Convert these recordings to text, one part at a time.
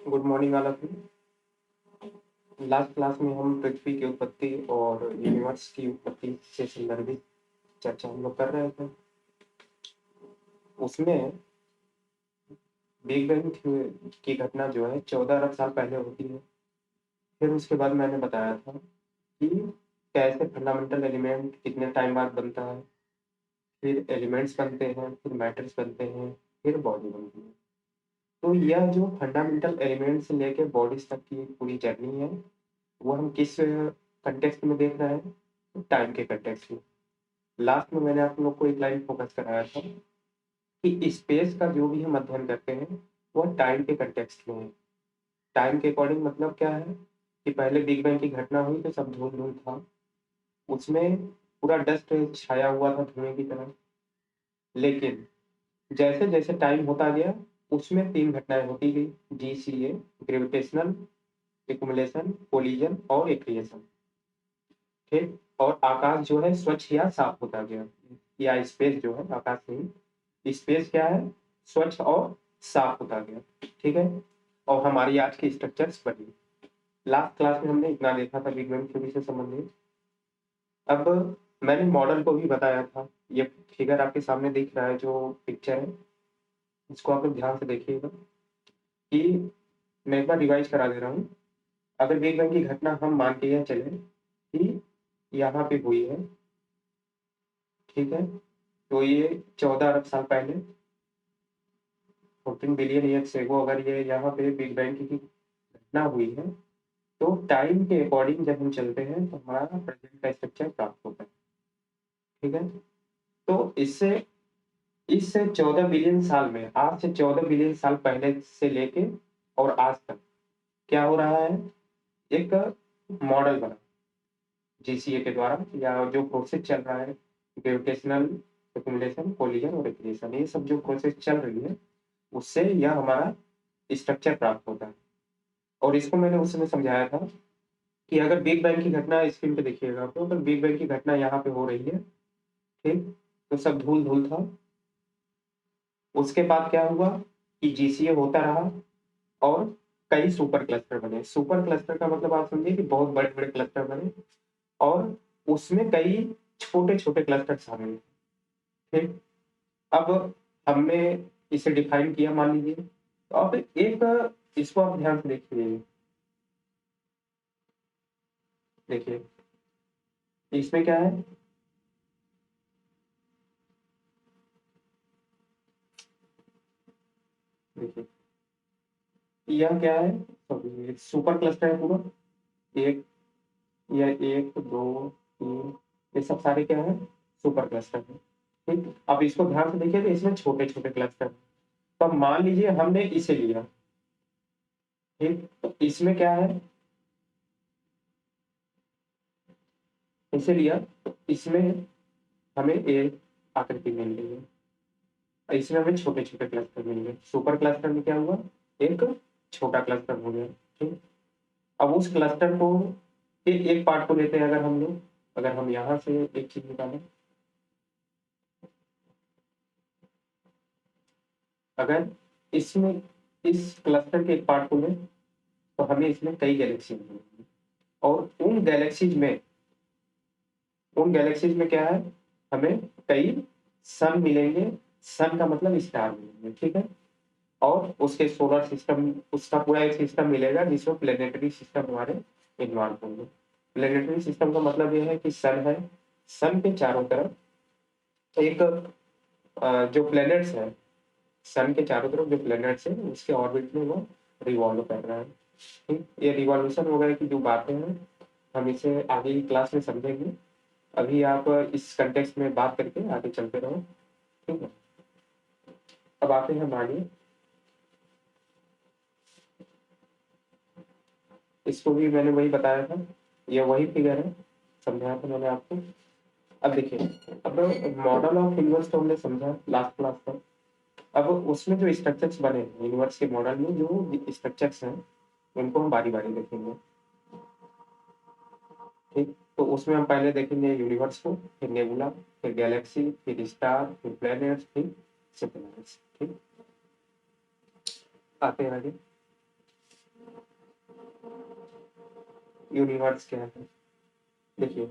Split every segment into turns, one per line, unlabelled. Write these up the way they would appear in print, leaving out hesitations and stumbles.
Good morning all of you. Last class में हम पृथ्वी की उत्पत्ति और यूनिवर्स की उत्पत्ति से संदर्भित चर्चा हम लोग कर रहे थे। उसमें बिग बैंग की घटना जो है 14 अरब साल पहले होती है। फिर उसके बाद मैंने बताया था कि कैसे फंडामेंटल एलिमेंट कितने टाइम बाद बनता है, फिर एलिमेंट्स बनते हैं, फिर मैटर्स बनते हैं, फिर बॉडी बनती है। तो यह जो फंडामेंटल एलिमेंट से लेकर बॉडीज तक की पूरी जर्नी है, वो हम किस कंटेक्स्ट में देख रहे हैं? टाइम के कंटेक्स्ट में। लास्ट में मैंने आप लोग को एक लाइन फोकस कराया था कि स्पेस का जो भी हम अध्ययन करते हैं वह टाइम के कंटेक्स्ट में है। टाइम के अकॉर्डिंग मतलब क्या है कि पहले बिग बैंग की घटना हुई तो सब धूल धूल था, उसमें पूरा डस्ट छाया हुआ था धुएं की तरह। लेकिन जैसे जैसे टाइम होता गया उसमें तीन घटनाएं होती गई, GCA, ग्रेविटेशनल एक्युमुलेशन, कोलिजन और एक्रिएशन। ठीक, और आकाश जो है स्वच्छ या साफ होता गया, या स्पेस जो है, आकाश नहीं, स्पेस क्या है, स्वच्छ और साफ होता गया। ठीक है, और हमारी आज की स्ट्रक्चर्स बनी। लास्ट क्लास में हमने इतना देखा था बिग बैंग थ्योरी से संबंधित। अब मैंने मॉडल को भी बताया था। ये फिगर आपके सामने दिख रहा है, जो पिक्चर है, इसको आप लोग ध्यान से देखिएगा कि मैं एक बार रिवाइज करा दे रहा हूँ। अगर बिग बैंग की घटना हम मान के यह चले कि यहाँ पे हुई है, ठीक है, तो ये 14 अरब साल पहले, 14 बिलियन ईयर्स एगो अगर ये यहाँ पे बिग बैंग की घटना हुई है, तो टाइम के अकॉर्डिंग जब हम चलते हैं तो हमारा प्रेजेंट का स्ट्रक्चर प्राप्त होता है। ठीक है, तो इससे 14 बिलियन साल में, आज से 14 बिलियन साल पहले से लेके और आज तक क्या हो रहा है, एक मॉडल बना GCA के द्वारा, या जो प्रोसेस चल रहा है, ग्रेविटेशनल एक्युमुलेशन, कोलिजन और एक्रिएशन, ये सब जो प्रोसेस चल रही है उससे यह हमारा स्ट्रक्चर प्राप्त होता है। और इसको मैंने उस समय समझाया था कि अगर बिग बैंग की घटना, स्क्रीन पे देखिएगा आप लोग, अगर बिग बैंग की घटना यहाँ पे हो रही है, ठीक, तो सब धूल धूल था। उसके बाद क्या हुआ कि GCA होता रहा और कई सुपर क्लस्टर बने। सुपर क्लस्टर का मतलब आप समझिए कि बहुत बड़े बड़े क्लस्टर बने और उसमें कई छोटे छोटे क्लस्टर शामिल थे। ठीक, अब हमने इसे डिफाइन किया, मान लीजिए। तो अब एक, इसको आप ध्यान से देखिए, देखिए इसमें क्या है, देखिए यह क्या है, सॉरी, सुपर क्लस्टर है पूरा। एक, या एक दो तीन, ये सब सारे क्या है, सुपर क्लस्टर है। ठीक, अब इसको ध्यान से देखिए तो इसमें छोटे छोटे क्लस्टर। तो अब मान लीजिए हमने इसे लिया, ठीक, तो इसमें क्या है, इसे लिया तो इसमें हमें एक आकृति मिल गई है, इसमें हमें छोटे छोटे क्लस्टर मिल गए। सुपर क्लस्टर में क्या हुआ, एक छोटा क्लस्टर हो गया। ठीक, अब उस क्लस्टर को एक पार्ट को लेते हैं, अगर हम लोग, अगर हम यहाँ से एक चीज निकालें, अगर इसमें इस क्लस्टर के एक पार्ट को लें तो हमें इसमें कई गैलेक्सी मिलेंगी। और उन गैलेक्सीज में क्या है, हमें कई सन मिलेंगे। सन का मतलब स्टार मिलेंगे। ठीक है, और उसके सोलर सिस्टम, उसका पूरा एक सिस्टम मिलेगा जिसमें प्लेनेटरी सिस्टम हमारे इन्वॉल्व होंगे। प्लेनेटरी सिस्टम का मतलब यह है कि सन है, सन के चारों तरफ एक, जो प्लेनेट्स है, सन के चारों तरफ जो प्लेनेट्स है उसके ऑर्बिट में वो रिवॉल्व कर रहा है। ठीक, ये रिवॉल्यूशन वगैरह की जो बातें हैं हम इसे आगे की क्लास में समझेंगे। अभी आप इस कंटेक्स्ट में बात करके आगे चलते रहो। ठीक है, अब आते हैं आगे। इसको भी मैंने वही बताया था, ये वही फिगर है, समझाया था मैंने आपको। अब देखिए, अब मॉडल ऑफ यूनिवर्स तो हमने समझा लास्ट क्लास तक। अब उसमें जो स्ट्रक्चर्स बने हैं यूनिवर्स के मॉडल में, जो स्ट्रक्चर्स हैं उनको हम बारी बारी देखेंगे। ठीक, तो उसमें हम पहले देखेंगे यूनिवर्स को, फिर नेबुला, फिर गैलेक्सी, फिर स्टार, फिर प्लैनेट्स, फिर सिम्प्लैनेट्स। ठीक, आते हैं आगे। यूनिवर्स क्या है। देखिए,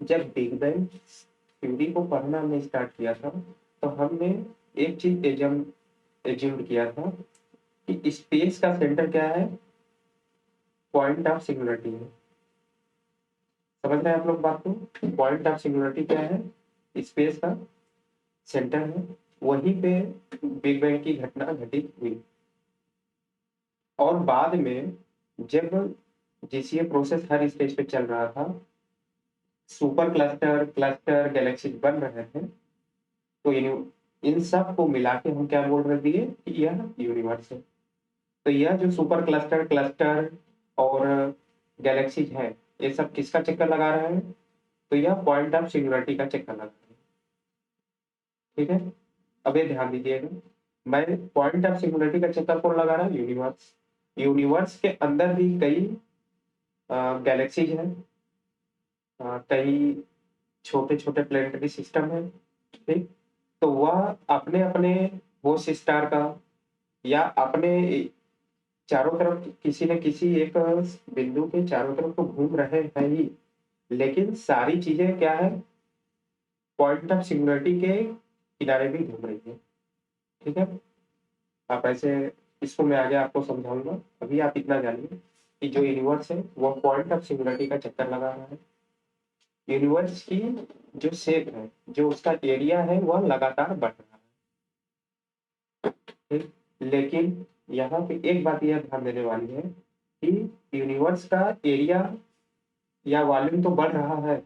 जब बिग बैंग थ्योरी को पढ़ना हमने स्टार्ट किया था, तो हमने एक चीज एज्यूम किया था कि स्पेस का सेंटर क्या है, पॉइंट ऑफ सिंगुलरिटी है। समझ रहे हैं आप लोग बात को? पॉइंट ऑफ सिंगुलरिटी क्या है, स्पेस का सेंटर है, वहीं पे बिग बैंग की घटना घटित हुई। और बाद में जब जीसीए प्रोसेस हर स्टेज पे चल रहा था, सुपर क्लस्टर क्लस्टर गैलेक्सी बन रहे थे, तो इन सब को मिला के हम क्या बोल रहे थे कि यह यूनिवर्स है। तो यह जो सुपर क्लस्टर क्लस्टर और गैलेक्सीज है, ये सब किसका चक्कर लगा रहा है, तो यह पॉइंट ऑफ सिंगुलरिटी का चक्कर लगा रहा है। ठीक है, अब ये ध्यान दीजिएगा, मैं पॉइंट ऑफ सिंगुलरिटी का चक्कर कौन लगा रहा है, यूनिवर्स। यूनिवर्स के अंदर भी कई गैलेक्सीज हैं, कई छोटे छोटे प्लेनेटरी सिस्टम है। ठीक, तो वह अपने अपने होस्ट स्टार का या अपने चारों तरफ किसी न किसी एक बिंदु के चारों तरफ तो घूम रहे हैं ही, लेकिन सारी चीजें क्या है, पॉइंट ऑफ सिंगुलरिटी के किनारे भी घूम रही है। ठीक है, आप ऐसे, इसको मैं आगे आपको समझाऊंगा, अभी आप इतना जानिए कि जो यूनिवर्स है वह पॉइंट ऑफ सिंगुलरिटी का चक्कर लगा रहा है। यूनिवर्स की जो शेप है, जो उसका एरिया है, वह लगातार बढ़ रहा है। ठीक, लेकिन यहाँ पे एक बात यह ध्यान देने वाली है कि यूनिवर्स का एरिया या वॉल्यूम तो बढ़ रहा है,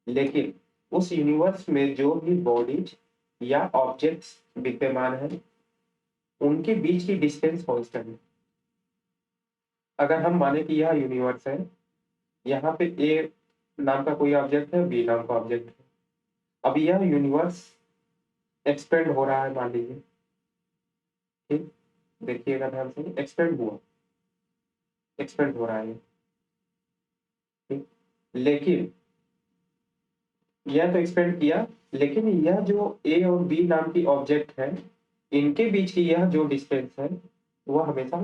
लेकिन उस यूनिवर्स में जो भी बॉडीज या ऑब्जेक्ट्स विद्यमान है, उनके बीच की डिस्टेंस कांस्टेंट है। अगर हम माने कि यह यूनिवर्स है, यहाँ पे ए नाम का कोई ऑब्जेक्ट है, बी नाम का ऑब्जेक्ट है, अब यह यूनिवर्स एक्सपेंड हो रहा है मान लीजिए। ठीक, देखिएगा ध्यान से, एक्सपेंड हो रहा है। ठीक, लेकिन यह तो एक्सपेंड किया, लेकिन यह जो ए और बी नाम की ऑब्जेक्ट है, इनके बीच की यह जो डिस्टेंस है, वह हमेशा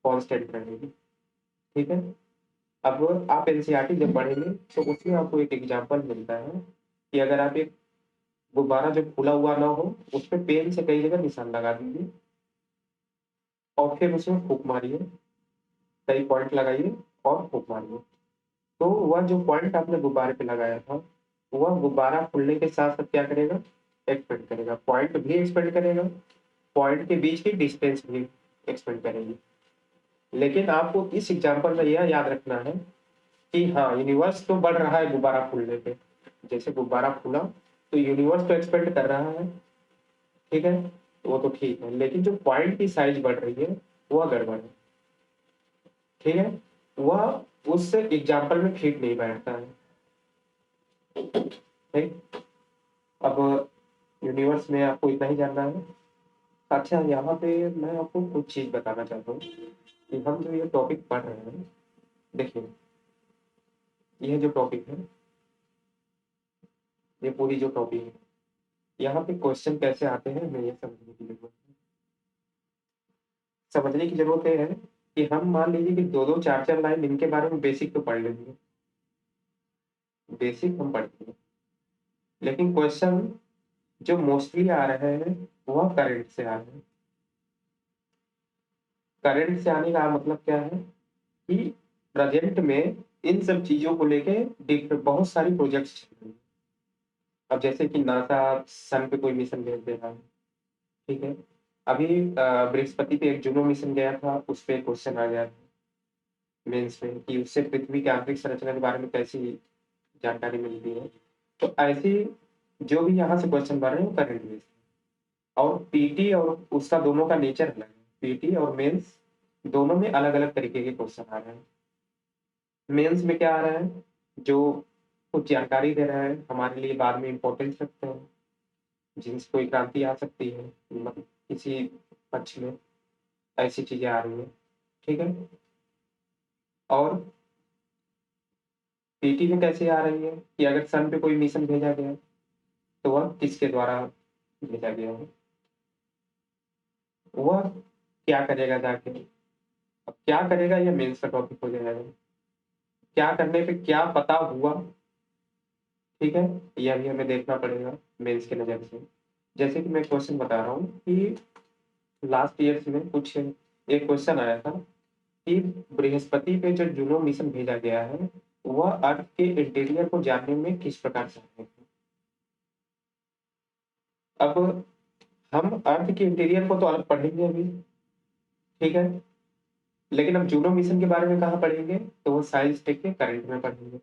कांस्टेंट रहेगी। ठीक है, अब आप एनसीईआरटी जब पढ़ेंगे तो उसमें आपको एक एग्जांपल मिलता है कि अगर आप एक गुब्बारा जो फूला हुआ ना हो, उस पर पेन से कई जगह निशान लगा दीजिए और फिर उसमें फूंक मारिए, कई पॉइंट लगाइए और फूंक मारिए, तो वह जो पॉइंट आपने गुब्बारे पे लगाया था, वह गुब्बारा फूलने के साथ साथ क्या करेगा, एक्सपेंड करेगा, पॉइंट भी एक्सपेंड करेगा, पॉइंट के बीच की डिस्टेंस भी एक्सपेंड करेगी। लेकिन आपको इस एग्जाम्पल में यह याद रखना है कि हाँ, यूनिवर्स तो बढ़ रहा है गुब्बारा फूलने पे, जैसे गुब्बारा फूला तो यूनिवर्स तो एक्सपेंड कर रहा है। ठीक है, वो तो ठीक है, लेकिन जो पॉइंट की साइज बढ़ रही है वह गड़बड़ है। ठीक है, वह उस एग्जाम्पल में फिट नहीं बैठता है। ठीक, अब यूनिवर्स में आपको इतना ही जानना है। अच्छा, यहाँ पे मैं आपको कुछ चीज बताना चाहता हूँ कि हम जो ये टॉपिक पढ़ रहे हैं, देखिए यह जो टॉपिक है, ये पूरी जो टॉपिक है, यहाँ पे क्वेश्चन कैसे आते हैं हमें ये समझने की जरूरत है। समझने की जरूरत है कि हम मान लीजिए कि दो दो चार चार लाइन इनके बारे में बेसिक तो पढ़ लेंगे, बेसिक हम पढ़ते हैं, लेकिन क्वेश्चन जो मोस्टली आ रहे हैं वह करंट से आ रहे हैं। करंट से आने का मतलब क्या है कि प्रेजेंट में इन सब चीजों को लेके बहुत सारी प्रोजेक्ट्स चल रही है। अब जैसे कि नासा सन पे कोई मिशन भेज दे रहा है। ठीक है, अभी बृहस्पति पे एक जुनो मिशन गया था, उस पे क्वेश्चन आ गया था मेंस में कि उससे पृथ्वी की आंतरिक संरचना के बारे में कैसी जानकारी मिलती है। तो ऐसी जो भी यहाँ से क्वेश्चन बन रहे हैं वो करंट बेस्ड है, और पीटी और उसका दोनों का नेचर अलग है। पीटी और मेंस दोनों में अलग अलग तरीके के क्वेश्चन आ रहे हैं। मेंस में क्या आ रहा है, जो कुछ जानकारी दे रहा है हमारे लिए बाद में इम्पोर्टेंस रखते हैं, जिनसे कोई क्रांति आ सकती है, मतलब किसी पक्ष में ऐसी चीजें आ रही है। ठीक है, और पीटी में कैसे आ रही है कि अगर सन पे कोई मिशन भेजा गया तो वह किसके द्वारा भेजा गया है, वह क्या करेगा जाके, अब क्या करेगा यह मेंस का टॉपिक हो जाएगा। क्या करने पे क्या पता हुआ, ठीक है, यह भी हमें देखना पड़ेगा मेंस के नज़र से। जैसे कि मैं क्वेश्चन बता रहा हूँ कि लास्ट ईयर्स में कुछ एक क्वेश्चन आया था कि बृहस्पति पे जो जूनो मिशन भेजा गया है वह अर्थ के इंटीरियर को जानने में किस प्रकार सहायक है। अब हम अर्थ के इंटीरियर को तो अलग पढ़ेंगे अभी, ठीक है, लेकिन अब जूनो मिशन के बारे में कहाँ पढ़ेंगे, तो वो साइंस टेक के करंट में पढ़ेंगे।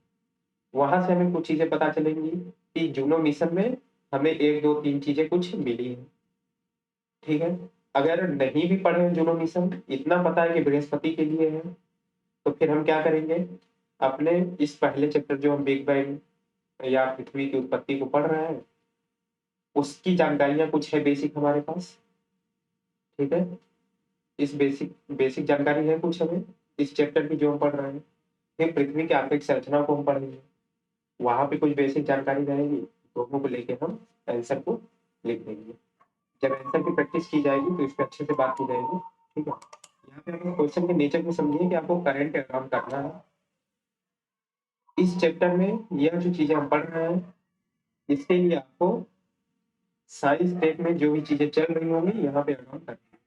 वहां से हमें कुछ चीजें पता चलेंगी कि जूनो मिशन में हमें एक दो तीन चीजें कुछ मिली है, ठीक है। अगर नहीं भी पढ़े जूनो मिशन, इतना पता है कि बृहस्पति के लिए है, तो फिर हम क्या करेंगे, अपने इस पहले चैप्टर जो हम बिग बैंग या पृथ्वी की उत्पत्ति को पढ़ रहे हैं उसकी जानकारियां कुछ है बेसिक हमारे पास, ठीक है। इस बेसिक बेसिक जानकारी है कुछ हमें इस चैप्टर की जो हम पढ़ रहे हैं। फिर पृथ्वी की आंतरिक संरचना को हम पढ़ेंगे, वहां पे कुछ बेसिक जानकारी रहेगी, दोनों को लेके हम आंसर को लिख देंगे। जब आंसर की प्रैक्टिस की जाएगी तो इस पर अच्छे से बात की जाएगी, ठीक है। यहाँ पे अपने क्वेश्चन के नेचर को समझिए कि आपको करंट अकाउंट करना है। इस चैप्टर में यह जो चीजें हम पढ़ रहे हैं इसके लिए आपको साइंस टेक में जो भी चीजें चल रही होंगी यहाँ पे अकाउंट करना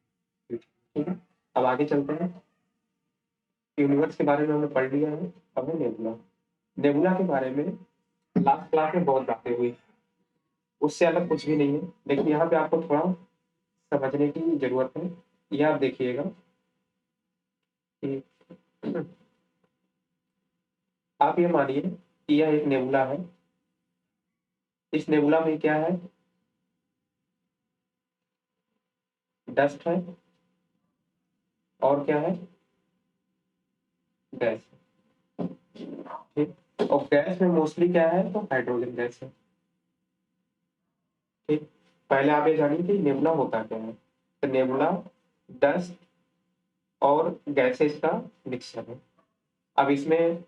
है, ठीक है। अब आगे चलते हैं। यूनिवर्स के बारे में हमने पढ़ लिया है, अब है नेबुला। नेबुला के बारे में लास्ट क्लास में बहुत बातें हुई, उससे अलग कुछ भी नहीं है, लेकिन यहाँ पे आपको थोड़ा समझने की जरूरत है। यह आप देखिएगा कि आप ये मानिए कि यह एक नेबुला है। इस नेबुला में क्या है, डस्ट है और क्या है, गैस, ठीक। और गैस में मोस्टली क्या है, तो हाइड्रोजन गैस है, ठीक। पहले आप ये जानिए कि नेबुला होता क्या है। तो नेबुला डस्ट और गैसेस का मिक्सचर है। अब इसमें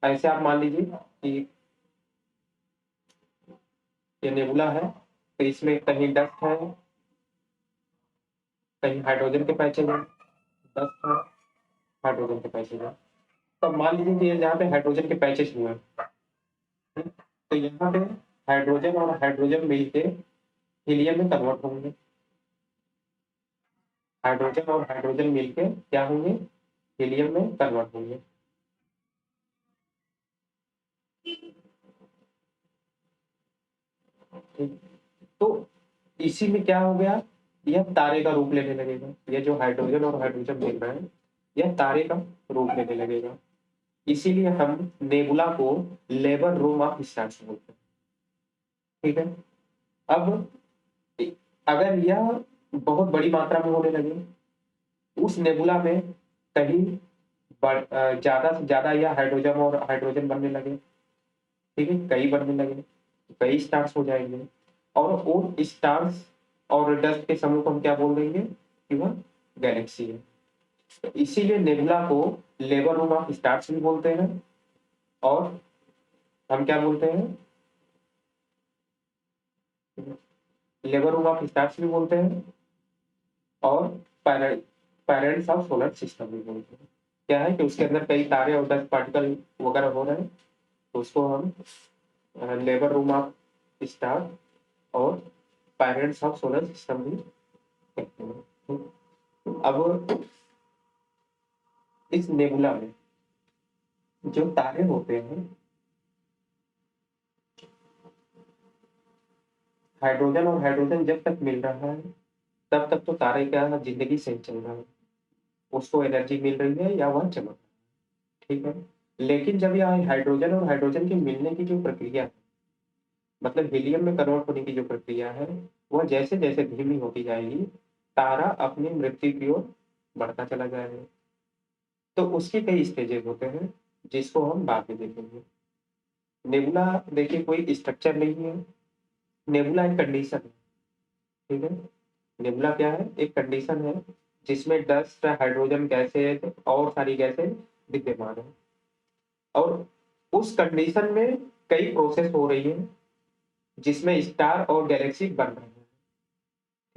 ऐसे आप मान लीजिए कि ये नेबुला है, तो इसमें कहीं डस्ट है, कहीं हाइड्रोजन के पैचेज है, डस्ट है, हाइड्रोजन के पैचेज है। तो मान लीजिए कि यहाँ पे हाइड्रोजन के पैचेज हुए हैं, ठीक? तो यहाँ पे हाइड्रोजन और हाइड्रोजन मिलके हीलियम में कन्वर्ट होंगे, हाइड्रोजन और हाइड्रोजन मिलके क्या होंगे, हीलियम में कन्वर्ट होंगे, ठीक। तो इसी में क्या हो गया, यह तारे का रूप लेने लगेगा। यह जो हाइड्रोजन और हाइड्रोजन मिल रहे हैं यह तारे का रूप लेने लगेगा। इसीलिए हम नेबुला को लेबर रूम ऑफ स्टार्स बोलते हैं, ठीक है। अब अगर यह बहुत बड़ी मात्रा में होने लगे, उस नेबुला में कहीं ज्यादा से ज्यादा यह हाइड्रोजन और हाइड्रोजन बनने लगे, ठीक है, कई बनने लगे, कई स्टार्स हो जाएंगे। और उन स्टार्स और डस्ट के समूह को हम क्या बोल देंगे कि वह गैलेक्सी है। तो इसीलिए नेबुला को लेबर रूम ऑफ स्टार्स भी बोलते हैं, और हम क्या बोलते हैं, लेबर रूम ऑफ स्टार्स भी बोलते हैं, और पेरेंट्स ऑफ सोलर सिस्टम भी बोलते हैं। क्या है कि उसके अंदर कई तारे और डस्ट पार्टिकल वगैरह हो रहे हैं, तो उसको हम लेबर रूम ऑफ स्टार और पेरेंट्स ऑफ सोलर सिस्टम भी कहते हैं। अब इस नेबुला में जो तारे होते हैं, हाइड्रोजन और हाइड्रोजन जब तक मिल रहा है तब तक तो तारे का जिंदगी सही चल रहा है, उसको एनर्जी मिल रही है या वह चमक रहा है, ठीक है। लेकिन जब यह हाइड्रोजन और हाइड्रोजन के मिलने की जो प्रक्रिया है, मतलब हीलियम में कन्वर्ट होने की जो प्रक्रिया है, वह जैसे जैसे धीमी होती जाएगी तारा अपनी मृत्यु की ओर बढ़ता चला जाएगा। तो उसके कई स्टेजेस होते हैं जिसको हम बाद में देखेंगे। नेबुला देखिए कोई स्ट्रक्चर नहीं है, नेबुला एक कंडीशन है, ठीक है। नेबुला क्या है, एक कंडीशन है जिसमें डस्ट, हाइड्रोजन गैसेज और सारी गैसेज विद्यमान है, और उस कंडीशन में कई प्रोसेस हो रही है जिसमें स्टार और गैलेक्सी बन रहे हैं,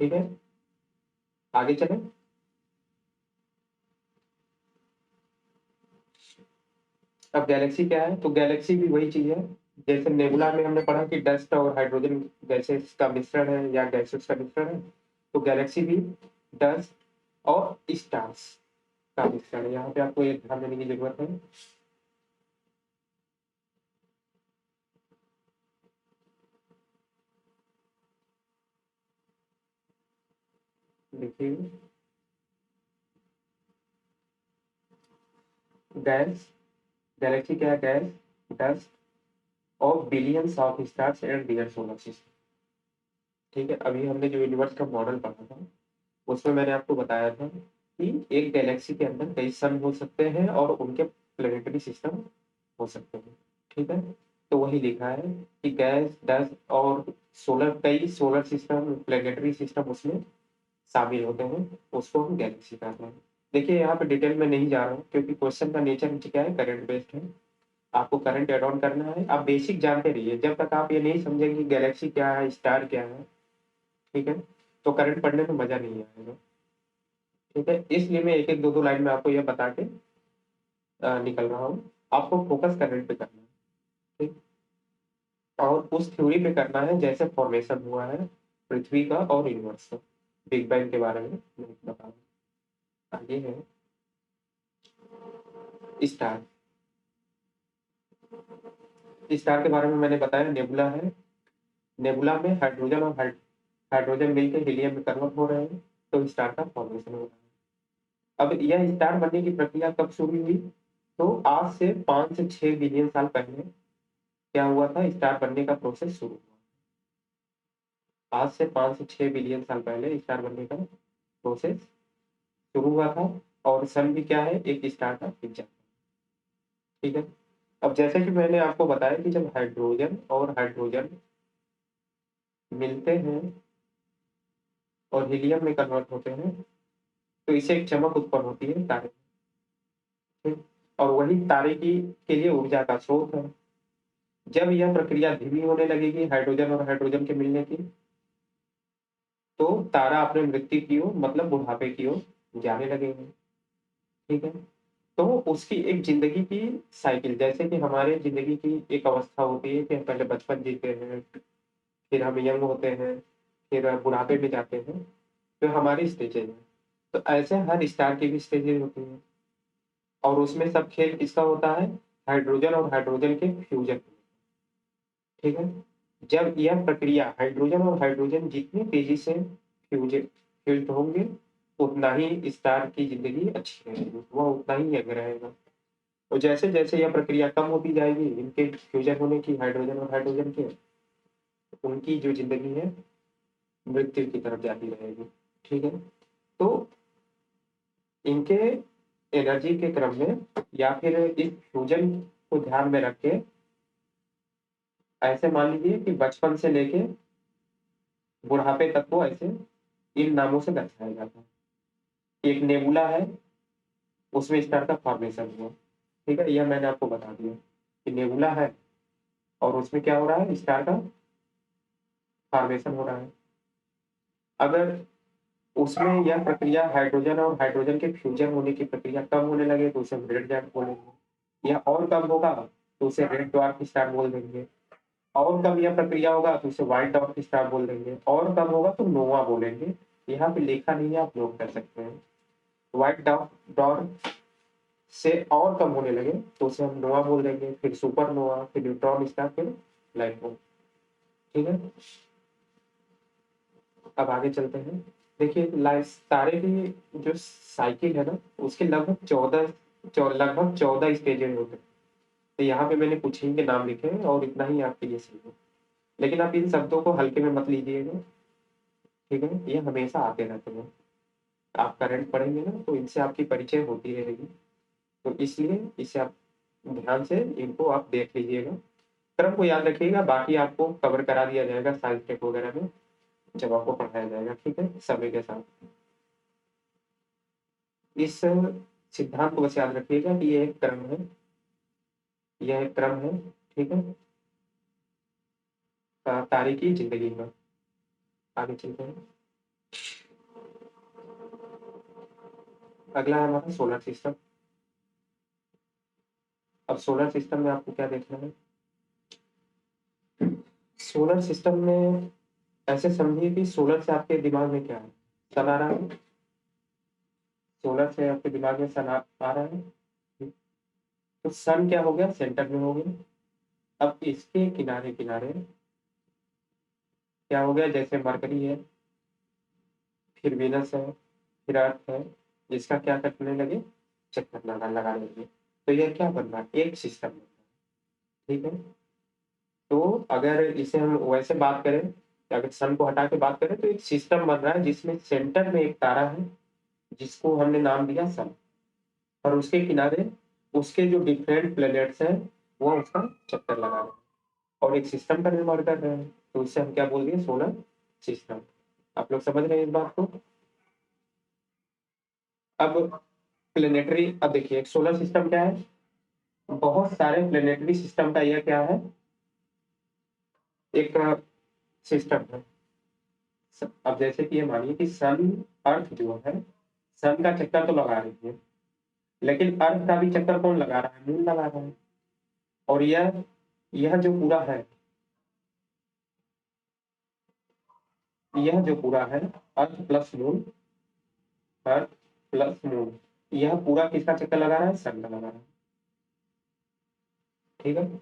ठीक है। आगे चलें। अब गैलेक्सी क्या है, तो गैलेक्सी भी वही चीज है। जैसे नेबुला में हमने पढ़ा कि डस्ट और हाइड्रोजन गैसेस का मिश्रण है या गैसेस का मिश्रण है, तो गैलेक्सी भी डस्ट और स्टार्स का मिश्रण है। यहाँ पे आपको ये ध्यान देने की जरूरत है। देखिए, गैस, गैलेक्सी क्या है, गैस, डस्ट और billions of stars and dear solar system. ठीक है, अभी हमने जो यूनिवर्स का मॉडल पढ़ा था उसमें मैंने आपको बताया था कि एक गैलेक्सी के अंदर कई सन हो सकते हैं और उनके प्लेनेटरी सिस्टम हो सकते हैं। ठीक है, तो वही लिखा है कि गैस, डस्ट और कई सोलर सिस्टम, प्लेनेटरी सिस्टम उसमें शामिल होते हैं, उसको हम गैलेक्सी कहते हैं। देखिए, यहाँ पे डिटेल में नहीं जा रहा हूँ क्योंकि क्वेश्चन का नेचर क्या है, करंट बेस्ड है। आपको करंट एड ऑन करना है, आप बेसिक जानते रहिए। जब तक आप ये नहीं समझेंगे गैलेक्सी क्या है, स्टार क्या है, ठीक है, तो करंट पढ़ने में मजा नहीं आएगा। ठीक है, इसलिए मैं एक एक दो दो लाइन में आपको यह बता के निकल रहा हूँ। आपको फोकस करंट पे करना है। ठीक, और उस थ्योरी पे करना है जैसे फॉर्मेशन हुआ है पृथ्वी का और यूनिवर्स का। बिग बैंग के बारे में मैं बता रहा हूँ। आगे है स्टार। स्टार के बारे में मैंने बताया, नेबुला है। नेबुला में हाइड्रोजन और हाइड्रोजन मिलकर हीलियम में कन्वर्ट हो रहे हैं, तो स्टार का फॉर्मेशन हो रहा है। अब यह स्टार बनने की प्रक्रिया कब शुरू हुई, तो आज से 5 से 6 बिलियन साल पहले क्या हुआ था, स्टार बनने का प्रोसेस शुरू हुआ। आज से 5 से 6 बिलियन साल पहले स्टार बनने का प्रोसेस शुरू हुआ था। और सन भी क्या है, एक स्टार का एग्जाम्पल। ठीक है, अब जैसे कि मैंने आपको बताया कि जब हाइड्रोजन और हाइड्रोजन मिलते हैं और हीलियम में कन्वर्ट होते हैं, तो इसे एक चमक उत्पन्न होती है, तारे। ठीक, और वही तारे की के लिए ऊर्जा का स्रोत है। जब यह प्रक्रिया धीमी होने लगेगी हाइड्रोजन और हाइड्रोजन के मिलने की, तो तारा अपने मृत्यु की ओर, मतलब बुढ़ापे की ओर जाने लगेगा। ठीक है, तो उसकी एक जिंदगी की साइकिल, जैसे कि हमारे जिंदगी की एक अवस्था होती है कि हम पहले बचपन जीते हैं, फिर हम यंग होते हैं, फिर बुढ़ापे में जाते हैं, तो हमारी स्टेजेज है। तो ऐसे हर स्टार की भी स्टेजेज होती है, और उसमें सब खेल किसका होता है, हाइड्रोजन और हाइड्रोजन के फ्यूजन। ठीक है, जब यह प्रक्रिया हाइड्रोजन और हाइड्रोजन जितनी तेजी से फ्यूज होंगे, उतना ही स्टार की जिंदगी अच्छी रहेगी, वह उतना ही यंग रहेगा। और जैसे जैसे यह प्रक्रिया कम होती जाएगी इनके फ्यूजन होने की, हाइड्रोजन और हाइड्रोजन के, उनकी जो जिंदगी है मृत्यु की तरफ जाती रहेगी। ठीक है, तो इनके एनर्जी के क्रम में या फिर इस फ्यूजन को ध्यान में रख के, ऐसे मान लीजिए कि बचपन से लेके बुढ़ापे तक को ऐसे इन नामों से दर्शाया जाता है। एक नेबुला है, उसमें स्टार का फॉर्मेशन हुआ। ठीक है, यह मैंने आपको बता दिया कि नेबुला है और उसमें क्या हो रहा है, स्टार का फॉर्मेशन हो रहा है। अगर उसमें यह प्रक्रिया हाइड्रोजन और हाइड्रोजन के फ्यूजन होने की प्रक्रिया कम होने लगे तो उसे हम रेड जैंट बोलेंगे, या और कम होगा तो उसे रेड ड्वार्फ स्टार बोल देंगे, और कम यह प्रक्रिया होगा तो उसे व्हाइट डॉर्फ स्टार बोल देंगे, और कम होगा तो नोवा बोलेंगे। यहाँ पे लिखा नहीं है, आप नोट कर सकते हैं। व्हाइट डॉर्फ से और कम होने लगे तो उसे हम नोवा बोल देंगे, फिर सुपर नोवा, फिर न्यूट्रॉन स्टार, फिर ब्लैक होल। ठीक है, अब आगे चलते हैं। देखिए, तारे की जो साइकिल है ना, उसके लगभग 14 स्टेजेस होते हैं। तो यहाँ पे मैंने कुछ ही के नाम लिखे हैं और इतना ही आपके लिए सीखो। लेकिन आप इन शब्दों को हल्के में मत लीजिएगा। ठीक है, ये हमेशा आते रहते हैं। आप करंट पढ़ेंगे ना तो इनसे आपकी परिचय होती रहेगी, तो इसलिए इसे आप ध्यान से इनको आप देख लीजिएगा। क्रम को याद रखिएगा, बाकी आपको कवर करा दिया जाएगा साइंस टेक वगैरह में जब आपको पढ़ाया जाएगा। ठीक है, समय के साथ इस सिद्धांत को बस याद रखिएगा कि यह एक क्रम है, यह एक क्रम है। ठीक है, तारे की जिंदगी का। आगे चलते हैं। अगला है हमारा सोलर सिस्टम। अब अब सोलर सिस्टम में आपको क्या देखना है, सोलर सिस्टम में ऐसे समझिए कि सोलर से आपके दिमाग में क्या है, सन आ रहा है, सोलर से आपके दिमाग में सन आ रहा है, तो सन क्या हो गया, सेंटर में हो गया। अब इसके किनारे किनारे क्या हो गया, जैसे मरकरी है, फिर वीनस है, फिर अर्थ है, जिसका क्या करने लगे, चक्कर लगा लेंगे, तो यह क्या बन रहा है, एक सिस्टम बन रहा है। ठीक है, तो अगर इसे हम वैसे बात करें, अगर सन को हटा के बात करें, तो एक सिस्टम बन रहा है जिसमें सेंटर में एक तारा है जिसको हमने नाम दिया सन, और उसके किनारे उसके जो डिफरेंट प्लैनेट्स हैं वो उसका चक्कर लगा रहे हैं और एक सिस्टम का निर्माण कर रहे हैं, तो इससे हम क्या बोल दिए, सोलर सिस्टम। आप लोग समझ रहे हैं इस बात को। अब प्लेनेटरी, अब देखिए एक सोलर सिस्टम क्या है, बहुत सारे प्लेनेटरी सिस्टम का यह क्या है, एक सिस्टम है। अब जैसे कि ये मानिए कि सन, अर्थ जो है, सन का चक्कर तो लगा रही है, लेकिन अर्थ का भी चक्कर कौन लगा रहा है, मून लगा रहा है। और यह जो पूरा है, यह जो पूरा है, अर्थ प्लस मून, अर्थ प्लस मून, यह पूरा किसका चक्कर लगा रहा है, सन का लगा रहा है। ठीक है,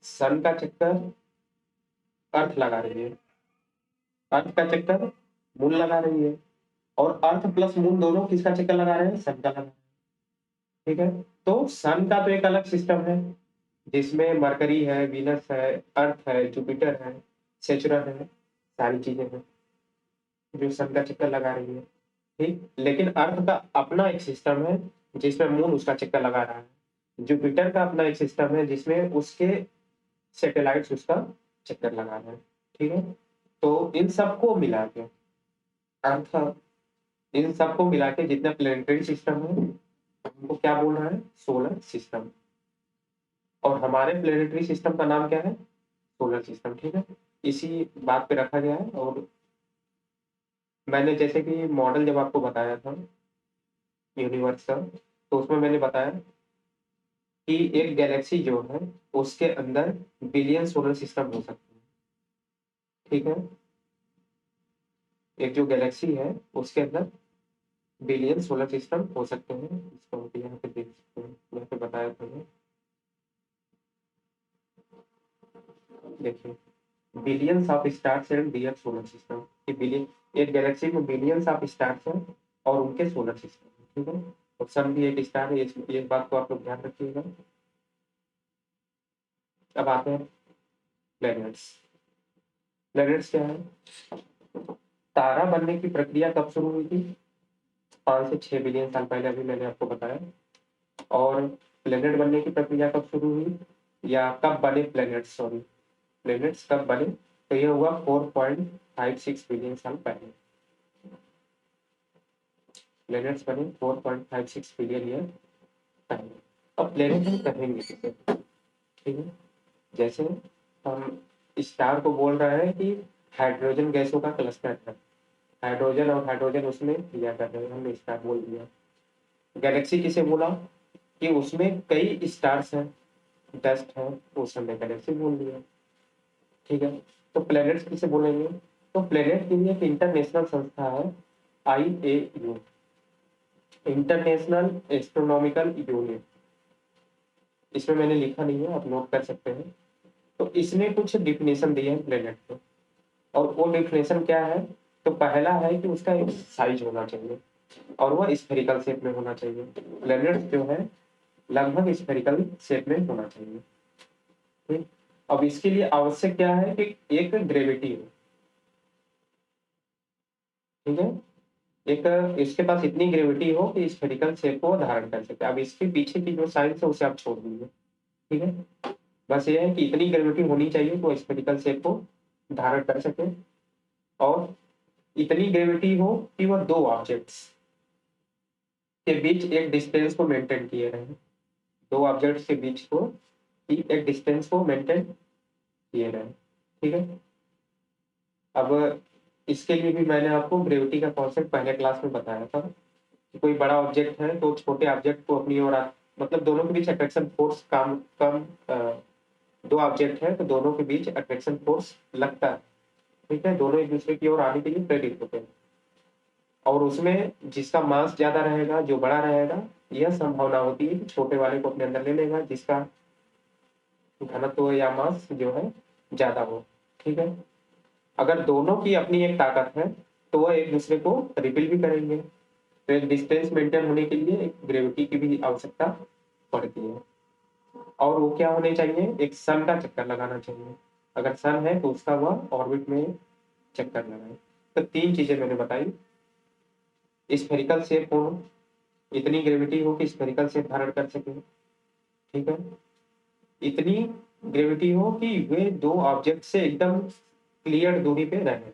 सन का चक्कर अर्थ लगा रही है, अर्थ का चक्कर मून लगा रही है, और अर्थ प्लस मून दोनों किसका चक्कर लगा रहे हैं, सन का लगा रहे हैं। ठीक है, तो सन का तो एक अलग सिस्टम है जिसमें मरकरी है, वीनस है, अर्थ है, जुपिटर है, सेचुरन है, सारी चीजें हैं जो सन का चक्कर लगा रही है। ठीक, लेकिन अर्थ का अपना एक सिस्टम है जिसमें मून उसका चक्कर लगा रहा है, जुपिटर का अपना एक सिस्टम है जिसमें उसके सैटेलाइट्स उसका चक्कर लगा रहे हैं। ठीक है, तो इन सबको मिला के अर्थ, इन सबको मिला के जितना प्लेनेटरी सिस्टम है उनको क्या बोल रहा है, सोलर सिस्टम। और हमारे प्लेनेटरी सिस्टम का नाम क्या है, सोलर सिस्टम। ठीक है, इसी बात पे रखा गया है। और मैंने जैसे कि मॉडल जब आपको बताया था यूनिवर्स का, तो उसमें मैंने बताया कि एक गैलेक्सी जो है उसके अंदर बिलियन सोलर सिस्टम हो सकते हैं। ठीक है, एक जो गैलेक्सी है उसके अंदर बिलियन सोलर सिस्टम हो सकते हैं, इसको आप यहाँ पे देख सकते हैं, यहाँ पे बताया था मैं। देखिए, billions of stars and their solar system, कि बिलियन, एक गैलेक्सी में बिलियंस ऑफ स्टार्स हैं और उनके सोलर सिस्टम। ठीक है, और सन भी एक स्टार है, ये बात को आप लोग ध्यान रखिएगा। अब आते हैं प्लैनेट्स। प्लैनेट्स क्या है, तारा बनने की प्रक्रिया कब शुरू हुई थी, 5 से 6 बिलियन साल पहले, अभी मैंने आपको बताया। और प्लेनेट बनने की प्रक्रिया कब शुरू हुई, या कब बने प्लेनेट्स, सॉरी, प्लेनेट्स कब बने, तो यह हुआ 4.56 बिलियन साल पहले। प्लेनेट्स बने 4.56 बिलियन ईयर पहले। अब प्लेनेट हम कहेंगे किसे, ठीक है, जैसे हम स्टार को बोल रहे हैं कि हाइड्रोजन गैसों का क्लस्टर है, हाइड्रोजन और हाइड्रोजन उसमें लिया कर रहे हैं, हमने स्टार बोल दिया। गैलेक्सी किसे बोला, कि उसमें कई स्टार्स हैं, डस्ट है, उस हमने गैलेक्सी बोल दिया। ठीक है, तो प्लैनेट्स किसे बोलेंगे, तो प्लैनेट के लिए एक इंटरनेशनल संस्था है, IAU, इंटरनेशनल एस्ट्रोनॉमिकल यूनिट। इसमें मैंने लिखा नहीं है, आप नोट कर सकते हैं। तो इसने कुछ डिफिनेशन दी है प्लैनेट को, और वो डिफिनेशन क्या है, तो पहला है कि उसका एक साइज होना चाहिए और वह स्फेरिकल शेप में होना चाहिए। प्लैनेट जो है लगभग स्फेरिकल शेप में होना चाहिए। ठीक, अब इसके लिए आवश्यक क्या है कि एक ग्रेविटी हो। ठीक है, एक इसके पास इतनी ग्रेविटी हो कि स्फेरिकल शेप को धारण कर सके। अब इसके पीछे की जो साइंस है उसे आप छोड़ दीजिए। ठीक है, बस ये है कि इतनी ग्रेविटी होनी चाहिए तो स्फेरिकल शेप को धारण कर सके, और इतनी ग्रेविटी हो कि वह दो ऑब्जेक्ट्स के बीच एक डिस्टेंस को मेंटेन किए रहे, दो ऑब्जेक्ट्स के बीच को कि एक डिस्टेंस को मेंटेन किए रहे। ठीक है, अब इसके लिए भी मैंने आपको ग्रेविटी का कॉन्सेप्ट पहले क्लास में बताया था कि कोई बड़ा ऑब्जेक्ट है तो छोटे ऑब्जेक्ट को अपनी ओर मतलब दोनों के बीच अट्रैक्शन फोर्स कम कम दो ऑब्जेक्ट है तो दोनों के बीच अट्रैक्शन फोर्स लगता है, ठीक है, दोनों एक दूसरे की ओर आने के लिए प्रेरित होते हैं, और उसमें जिसका मास ज्यादा रहेगा, जो बड़ा रहेगा, यह संभावना होती है कि छोटे वाले को अपने अंदर ले लेगा जिसका घनत्व या मास जो है ज्यादा हो, ठीक है। अगर दोनों की अपनी एक ताकत है तो वह एक दूसरे को रिपेल भी करेंगे, तो एक डिस्टेंस मेंटेन होने के लिए एक ग्रेविटी की भी आवश्यकता पड़ती है, और वो क्या होने चाहिए, एक सन का चक्कर लगाना चाहिए, अगर सन है तो उसका वह ऑर्बिट में चक्कर लगाए। तो तीन चीजें मैंने बताई, स्फेरिकल शेप हो, इतनी ग्रेविटी हो कि स्फेरिकल शेप धारण कर सके, ठीक है, इतनी ग्रेविटी हो कि वे दो ऑब्जेक्ट से एकदम क्लियर दूरी पे रहे,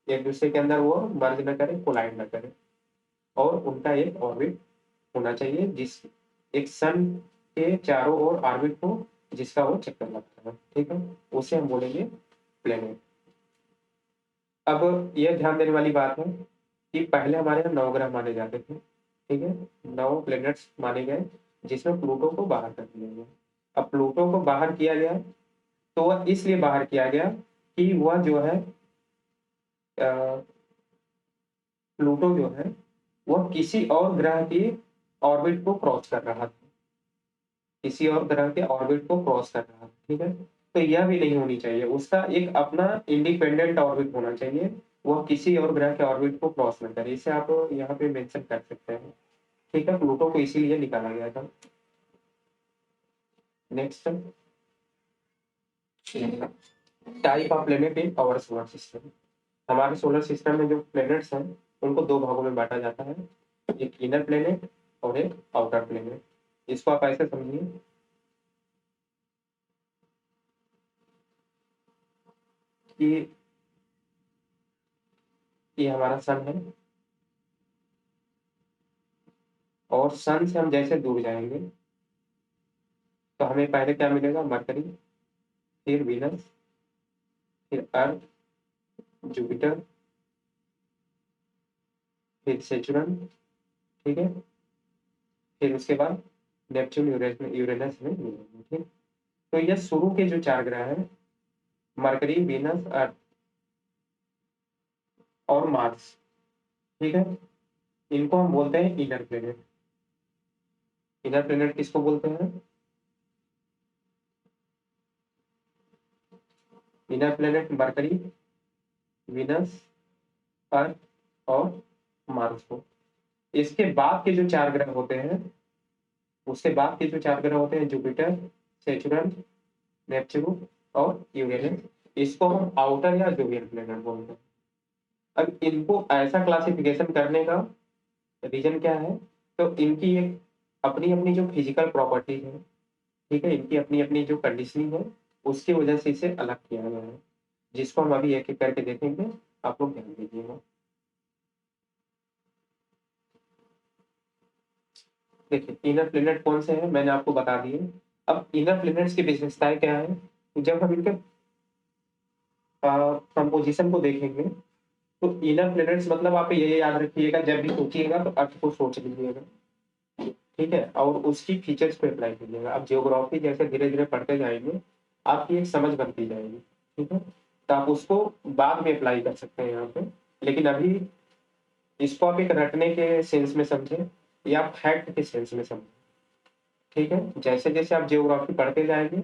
एक दूसरे के अंदर वो मर्ज न करे, कोलाइड न करे, और उनका एक ऑर्बिट होना चाहिए जिस एक सन के चारों ओर ऑर्बिट हो जिसका वो चक्कर लगता है, ठीक है, उसे हम बोलेंगे प्लेनेट। अब यह ध्यान देने वाली बात है कि पहले हमारे यहाँ 9 ग्रह माने जाते थे, ठीक है, 9 प्लेनेट्स माने गए जिसमें प्लूटो को बाहर कर दिया गया। अब प्लूटो को बाहर किया गया तो वह इसलिए बाहर किया गया कि वह जो है प्लूटो जो है वह किसी और ग्रह की ऑर्बिट को क्रॉस कर रहा था, किसी और ग्रह के ऑर्बिट को क्रॉस कर रहा था, ठीक है, तो यह भी नहीं होनी चाहिए, उसका एक अपना इंडिपेंडेंट ऑर्बिट होना चाहिए, वह किसी और ग्रह के ऑर्बिट को क्रॉस न करे, इसे आप यहाँ पे मेंशन कर सकते हैं, ठीक है, प्लूटो को इसीलिए निकाला गया था। Next, type of planet in our solar system. हमारे सोलर सिस्टम में जो प्लेनेट्स हैं उनको दो भागों में बांटा जाता है, एक इनर प्लेनेट और एक आउटर प्लेनेट। इसको आप ऐसे समझिए कि ये हमारा सन है, और सन से हम जैसे दूर जाएंगे तो हमें पहले क्या मिलेगा, मरकरी, फिर वीनस, फिर अर्थ, जुपिटर, फिर सेचुरन, ठीक है, फिर उसके बाद नेपच्यून, यूरेनस में मिलेंगे, ठीक। तो ये शुरू के जो 4 ग्रह हैं, मरकरी, वीनस, अर्थ और मार्स, ठीक है, इनको हम बोलते हैं इनर प्लेनेट। इनर प्लेनेट किसको बोलते हैं, इनर प्लेनेट मरकरी, वीनस, अर्थ और मार्स को। इसके बाद के जो 4 ग्रह होते हैं, उसके बाद के जो 4 ग्रह होते हैं, जुपिटर, सेचुरन, नेपच्यून और यूरेनस, इसको हम आउटर या जोवियन प्लेनेट बोलते हैं। अब इनको ऐसा क्लासिफिकेशन करने का रीजन क्या है, तो इनकी एक अपनी अपनी जो फिजिकल प्रॉपर्टी है, ठीक है, इनकी अपनी अपनी जो कंडीशनिंग है, उसकी वजह से इसे अलग किया गया है, जिसको हम अभी एक एक करके देखेंगे, आप लोग ध्यान दीजिएगा। देखिए इनर प्लेनेट कौन से हैं मैंने आपको बता दिए। अब इनर प्लेनेट्स की विशेषताएं क्या है, जब हम इनके कंपोजिशन को देखेंगे तो इनर प्लेनेट्स मतलब आप ये याद रखिएगा, जब भी सोचिएगा तो अर्थ को सोच लीजिएगा, ठीक है, और उसकी फीचर्स पे अप्लाई कीजिएगा। अब जियोग्राफी जैसे धीरे धीरे पढ़ते जाएंगे आपकी एक समझ बनती जाएगी, ठीक है, तो आप उसको बाद में अप्लाई कर सकते हैं यहाँ पे, लेकिन अभी इसको आप एक रटने के सेंस में समझें या फैक्ट के सेंस में समझें, ठीक है, जैसे जैसे आप जियोग्राफी पढ़ते जाएंगे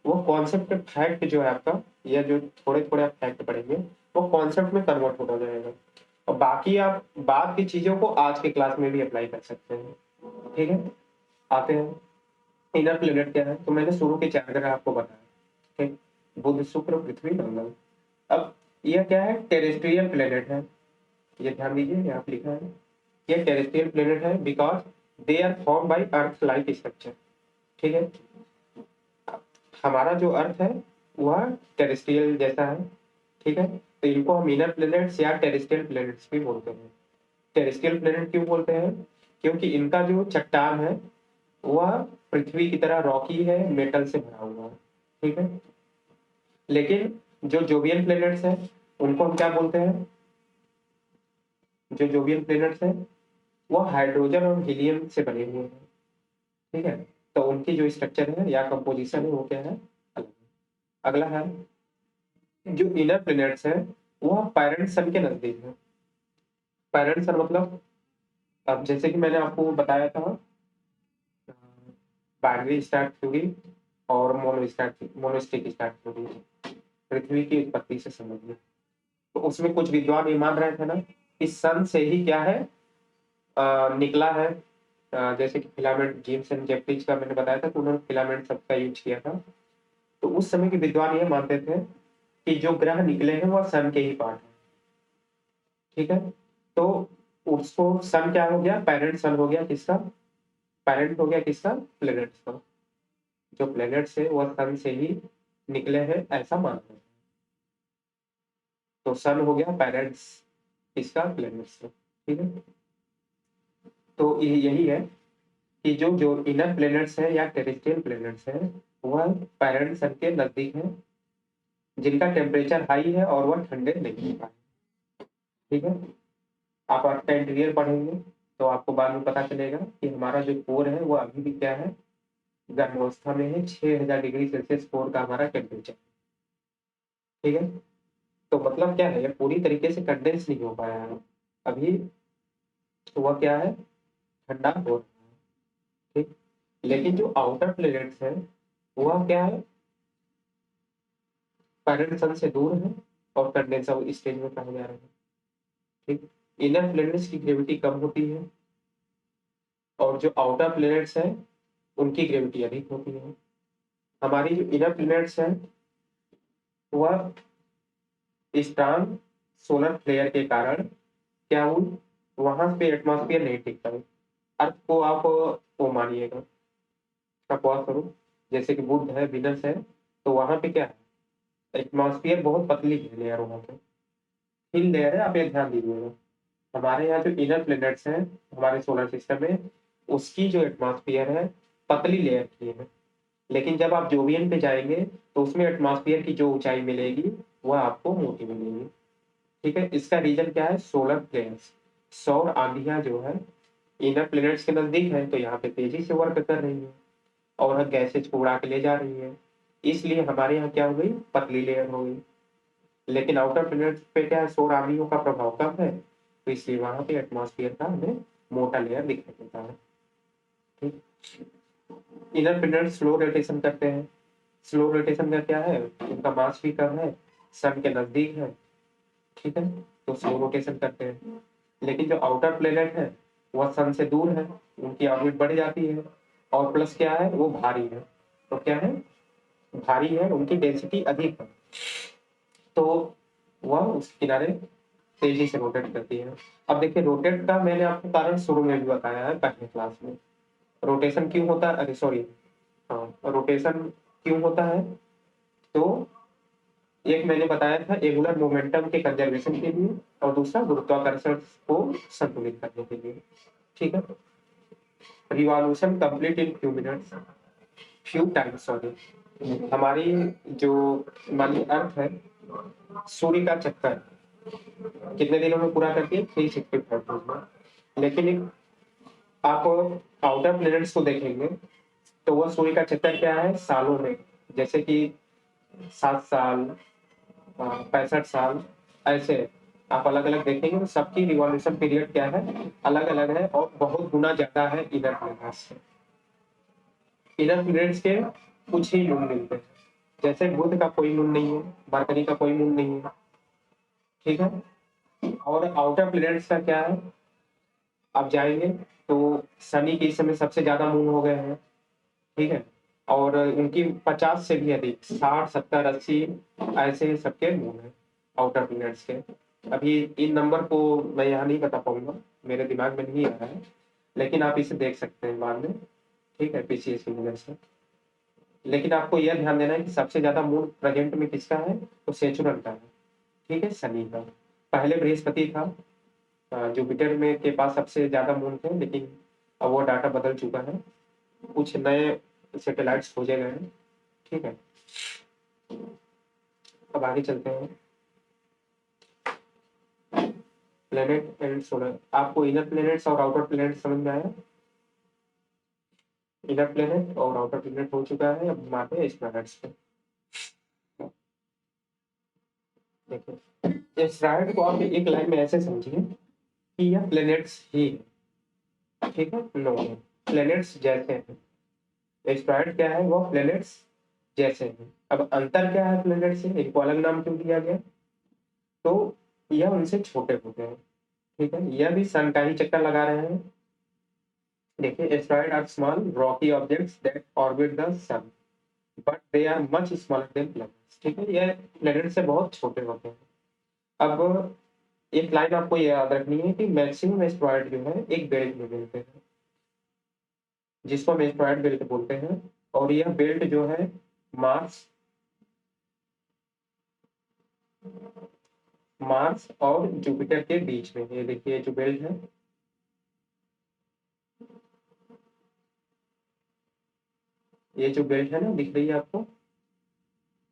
वो कॉन्सेप्ट फैक्ट जो है आपका, या जो थोड़े थोड़े आप फैक्ट पढ़ेंगे वो कॉन्सेप्ट में कन्वर्ट होता जाएगा, और बाकी आप बाद की चीजों को आज के क्लास में भी अप्लाई कर सकते हैं, ठीक है। आते हैं इनर प्लेनेट क्या है, तो मैंने शुरू के 4 ग्रह आपको बताया, ठीक, बुध, शुक्र, पृथ्वी, मंगल। अब यह क्या है, टेरेस्ट्रियल प्लेनेट है, ये ध्यान दीजिए यहाँ पे लिखा है, ये टेरेस्ट्रियल प्लेनेट है because they are form by earth like structure, ठीक है, हमारा जो अर्थ है वह टेरेस्ट्रियल जैसा है, ठीक है, तो इनको हम इनर प्लेनेट्स या टेरेस्ट्रियल प्लेनेट्स भी बोलते हैं। टेरेस्ट्रियल प्लेनेट क्यों बोलते हैं, क्योंकि इनका जो चट्टान है वह पृथ्वी की तरह रॉकी है, मेटल से भरा हुआ है, ठीक है, लेकिन जो जोवियन प्लेनेट्स हैं उनको हम क्या बोलते हैं, जो जोवियन प्लेनेट्स हैं वह हाइड्रोजन और हीलियम से बने हुए हैं, ठीक है। तो उनकी जो स्ट्रक्चर है या कंपोजिशन है वो क्या है, अलग है। अगला है जो इनर प्लैनेट्स है वह पैरेंट सन के नजदीक है। पैरेंट सन मतलब, अब जैसे कि मैंने आपको बताया था बाइनरी स्टार थ्योरी और मोनोस्टिक स्टार थ्योरी, पृथ्वी की उत्पत्ति से संबंधित। तो उसमें कुछ विद्वान ये मान रहे थे ना कि सन से ही क्या है निकला है। जैसे कि फिलामेंट, जेम्स एंड जेफरीज का मैंने बताया था कि उन्होंने फिलामेंट शब्द का यूज किया था। तो उस समय के विद्वान ये मानते थे कि जो ग्रह निकले हैं वह सन के ही पार्ट है। ठीक है। तो उसको सन क्या हो गया, पेरेंट सन हो गया किसका, पेरेंट हो गया किसका, प्लेनेट्स का। जो प्लेनेट्स है वह सन से ही निकले हैं ऐसा मानते हैं। तो सन हो गया पेरेंट्स किसका, प्लेनेट्स का। ठीक है। तो यही है कि जो जो इनर प्लेनेट्स है या टेरेस्ट्रियल प्लेनेट्स है वह पेरेंट सन के नजदीक है, जिनका टेम्परेचर हाई है और वह ठंडे नहीं हो पाए। ठीक है। आप आपका इंटीरियर पढ़ेंगे तो आपको बाद में पता चलेगा कि हमारा जो कोर है वो अभी भी क्या है, गर्म अवस्था में है। 6000 डिग्री सेल्सियस कोर का हमारा टेम्परेचर। ठीक है। तो मतलब क्या है, ये पूरी तरीके से कंडेंस नहीं हो पाया है अभी, तो वह क्या है, ठंडा हो रहा है। ठीक। लेकिन जो आउटर प्लेनेट्स है वह क्या है, पैरेंट सन से दूर है और कंडेंसर स्टेज में पाए जा रहे हैं। ठीक। इनर प्लेनेट्स की ग्रेविटी कम होती है और जो आउटर प्लेनेट्स हैं उनकी ग्रेविटी अधिक होती है। हमारी जो इनर प्लेनेट्स हैं वह स्ट्रांग सोलर फ्लेयर के कारण क्या हुई, वहां पे एटमॉस्फेयर नहीं टिक पाई। अर्थ को आप वो मानिएगा, अपवाद स्वरूप जैसे कि बुध है, विनस है, तो वहां पे क्या है, एटमॉस्फेयर बहुत पतली है लेयर, वहां पे थिन लेयर है। आप ये ध्यान दीजिएगा, हमारे यहाँ जो इनर प्लैनेट्स हैं हमारे सोलर सिस्टम में, उसकी जो एटमॉस्फेयर है पतली लेयर की है। लेकिन जब आप जोवियन पे जाएंगे तो उसमें एटमॉस्फेयर की जो ऊंचाई मिलेगी वह आपको मोटी मिलेगी। ठीक है। इसका रीजन क्या है, सोलर फ्लेयर्स, सौर आंधियां जो है इनर प्लैनेट्स के नजदीक है तो यहाँ पे तेजी से वर्क कर रही है और गैसेज को उड़ा के ले जा रही है, इसलिए हमारे यहाँ क्या हो गई, पतली लेयर हो गई। लेकिन आउटर प्लैनेट्स पे क्या है, सौर आंधियों का प्रभाव कम है, तो इसलिए वहां पे एटमॉस्फेयर का हमें मोटा लेयर दिखाई देता है। ठीक। इनर प्लैनेट स्लो रोटेशन करते हैं। स्लो रोटेशन का क्या है, उनका मास भी कम है, सन के नजदीक है। ठीक है। तो स्लो रोटेशन करते हैं। लेकिन जो आउटर प्लेनेट है वह सन से दूर है, उनकी ऑर्बिट बढ़ जाती है और प्लस क्या है, वो भारी है। तो क्या है, भारी है, उनकी डेंसिटी अधिक है, तो वह उस किनारे तेजी से रोटेट करती है। अब देखिए रोटेट का मैंने आपको कारण शुरू में भी बताया है पहले क्लास में। रोटेशन क्यों होता है, अरे सॉरी, हाँ, रोटेशन क्यों होता है, तो एक मैंने बताया था एंगुलर मोमेंटम के कंजर्वेशन के लिए और दूसरा गुरुत्वाकर्षण को संतुलित करने के लिए। ठीक है। Revolution complete in few minutes, few times sorry. हमारी जो हमारी अर्थ है, सूर्य का चक्कर कितने दिनों में पूरा करती है, 365 में। लेकिन एक आप आउटर प्लैनेट्स को देखेंगे तो वह सूर्य का चक्कर क्या है, सालों में, जैसे कि 7 साल, 65 साल, ऐसे आप अलग अलग देखेंगे तो सबकी रिवॉल्यूशन पीरियड क्या है, अलग अलग है और बहुत गुना ज्यादा है इनर प्लैनेट्स से। इनर प्लैनेट्स के कुछ ही मून मिलते हैं, जैसे बुध का कोई मून नहीं है, मरकरी का कोई मून नहीं है। ठीक है। और आउटर प्लैनेट्स का क्या है, आप जाएंगे तो शनि के इस समय सबसे ज्यादा मून हो गए हैं। ठीक है। और उनकी 50 से भी अधिक, 60, 70, 80 ऐसे सबके मून है आउटर प्लैनेट्स के। अभी इन नंबर को मैं यहाँ नहीं बता पाऊंगा, मेरे दिमाग में नहीं आ रहा है, लेकिन आप इसे देख सकते हैं बाद में। ठीक है, पीसीएस की वजह से। लेकिन आपको यह ध्यान देना है कि सबसे ज्यादा मून प्रेजेंट में किसका है, तो सेचुरन का है। ठीक है, शनि का। पहले बृहस्पति था, जुपिटर में के पास सबसे ज्यादा मून थे, लेकिन अब वो डाटा बदल चुका है, कुछ नए सैटेलाइट्स खोजे गए हैं। ठीक है। अब आगे चलते हैं। प्लेनेट एंड सोलर, आपको इनर प्लेनेट्स और आउटर प्लेनेट समझ में आया। इनर प्लेनेट और आउटर प्लेनेट हो चुका है, अब हम आते हैं इस प्लैनेट्स पे। देखिए एस्टेरॉयड को आप एक लाइन में ऐसे समझिए कि यह प्लैनेट्स ही है, ठीक है, नो प्लैनेट्स जैसे हैं। एस्टेरॉयड क्या है, वो प्लैनेट्स जैसे हैं। अब अंतर क्या है प्लैनेट से, इनको अलग नाम क्यों दिया गया, तो यह उनसे छोटे होते हैं, ठीक है, यह भी सन का ही चक्कर लगा रहे हैं। देखिए asteroid are small rocky objects that orbit the sun but they are much smaller than planets, ठीक है, यह प्लैनेट से बहुत छोटे होते हैं। अब एक लाइन आपको याद रखनी है कि मैक्सिमम एस्टेरॉयड जो है एक बेल्ट में मिलते हैं, जिसको हम एस्टेरॉयड बेल्ट बोलते हैं। और यह बेल्ट जो है मार्स मार्स और जुपिटर के बीच में, ये देखिए जो बेल्ट है, ये जो बेल्ट है ना दिख रही है आपको,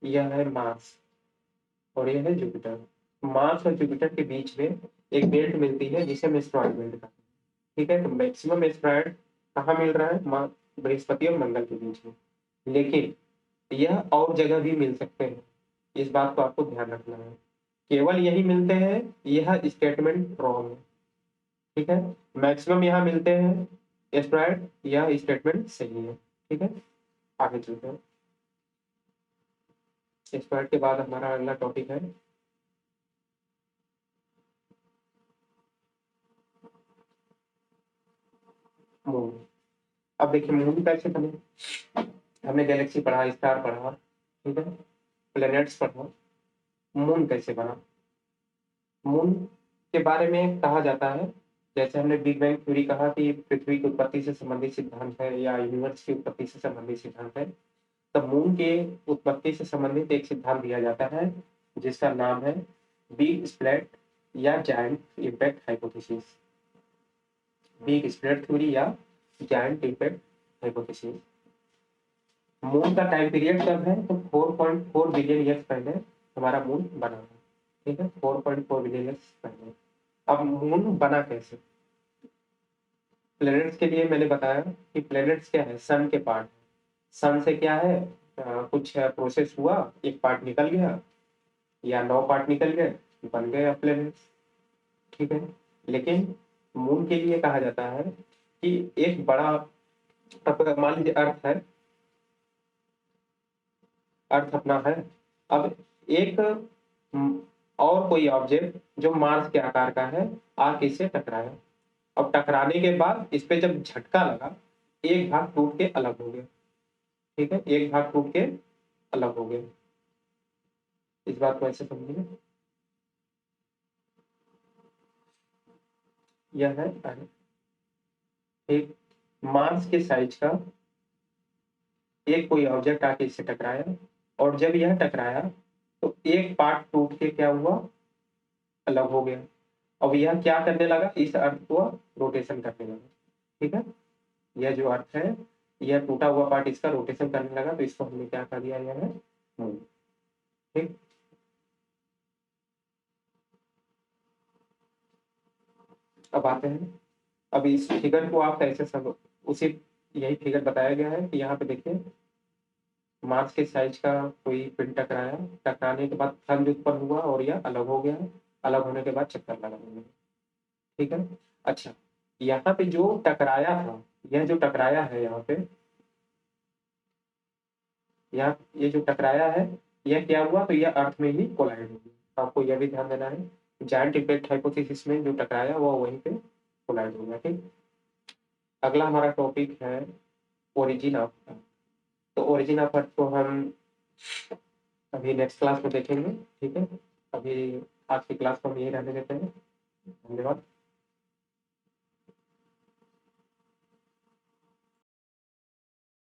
यह है मार्स और यह है जुपिटर। मार्स और जुपिटर के बीच में एक बेल्ट मिलती है जिसे हम एस्टेरॉयड बेल्ट कहते हैं, ठीक है। तो मैक्सिमम एस्टेरॉयड कहाँ मिल रहा है, बृहस्पति और मंगल के बीच में, लेकिन यह और जगह भी मिल सकते हैं, इस बात को आपको ध्यान रखना है। केवल यही मिलते हैं, यह स्टेटमेंट रॉन्ग है, ठीक है। मैक्सिमम यहाँ मिलते हैं एस्टेरॉयड, यह स्टेटमेंट सही है, ठीक है। आगे चलते हैं। एस्टेरॉयड के बाद हमारा अगला टॉपिक है मून। अब देखिए मून कैसे बने, हमने गैलेक्सी पढ़ा, स्टार पढ़ा, ठीक है, प्लैनेट्स पढ़ा, मून कैसे बना। मून के बारे में कहा जाता है, जैसे हमने बिग बैंग थ्योरी कहा कि पृथ्वी की उत्पत्ति से संबंधित सिद्धांत है या यूनिवर्स की उत्पत्ति से संबंधित सिद्धांत है, तब मून के उत्पत्ति से संबंधित एक सिद्धांत दिया जाता है जिसका नाम है बिग स्प्लैट या giant impact hypothesis. Big splat theory या जायंट इम्पैक्ट हाइपोथेसिस। मून का टाइम पीरियड कब है, तो 4.4 बिलियन ईयर्स पहले हमारा मून बना है, ठीक है, 4.4 बिलियन ईयर्स पहले। अब मून बना कैसे, प्लैनेट्स के लिए मैंने बताया कि प्लैनेट्स क्या है, सन के पार्ट। सन से क्या है, कुछ प्रोसेस हुआ, एक पार्ट निकल गया या 9 पार्ट निकल गए, बन गए प्लैनेट्स, ठीक है। लेकिन मून के लिए कहा जाता है कि एक बड़ा, अब मान लीजिए अर्थ है, अर्थ अपना है, अब एक और कोई ऑब्जेक्ट जो मार्स के आकार का है आके इससे टकराया। अब टकराने के बाद इस पे जब झटका लगा, एक भाग टूट के अलग हो गया, ठीक है, एक भाग टूट के अलग हो गया, इस बात को ऐसे समझिए। यह है अर्थ, एक मार्स के साइज का एक कोई ऑब्जेक्ट आके इससे टकराया, और जब यह टकराया तो एक पार्ट टूट के क्या हुआ, अलग हो गया। अब यह क्या करने लगा, इस अर्थ को रोटेशन करने लगा, ठीक है। यह जो अर्थ है, यह टूटा हुआ पार्ट इसका रोटेशन करने लगा, तो इसको हमने क्या कर दिया, यह है मून, ठीक। अब आते हैं, अब इस फिगर को आप कैसे सब, उसी यही फिगर बताया गया है कि यहाँ पे देखिए मार्स के साइज का कोई पिंड टकराया, टकराने के बाद थंड उत्पन्न हुआ और यह अलग हो गया, अलग होने के बाद चक्कर लगाने लगा, ठीक है। अच्छा, यहाँ पे जो टकराया था, यह जो टकराया है यहाँ पे, यहाँ ये जो टकराया है, यह क्या हुआ, तो यह अर्थ में ही कोलाइड हो गया। आपको यह भी ध्यान देना है, जायंट इम्पैक्ट हाइपोथेसिस में जो टकराया वो वहीं पे कोलाइड हो गया, ठीक। अगला हमारा टॉपिक है ओरिजिन ऑफ अर्थ। तो ओरिजिन ऑफ अर्थ को हम अभी नेक्स्ट क्लास में देखेंगे, ठीक है। अभी आज की क्लास को हम यही रहने देते हैं, धन्यवाद।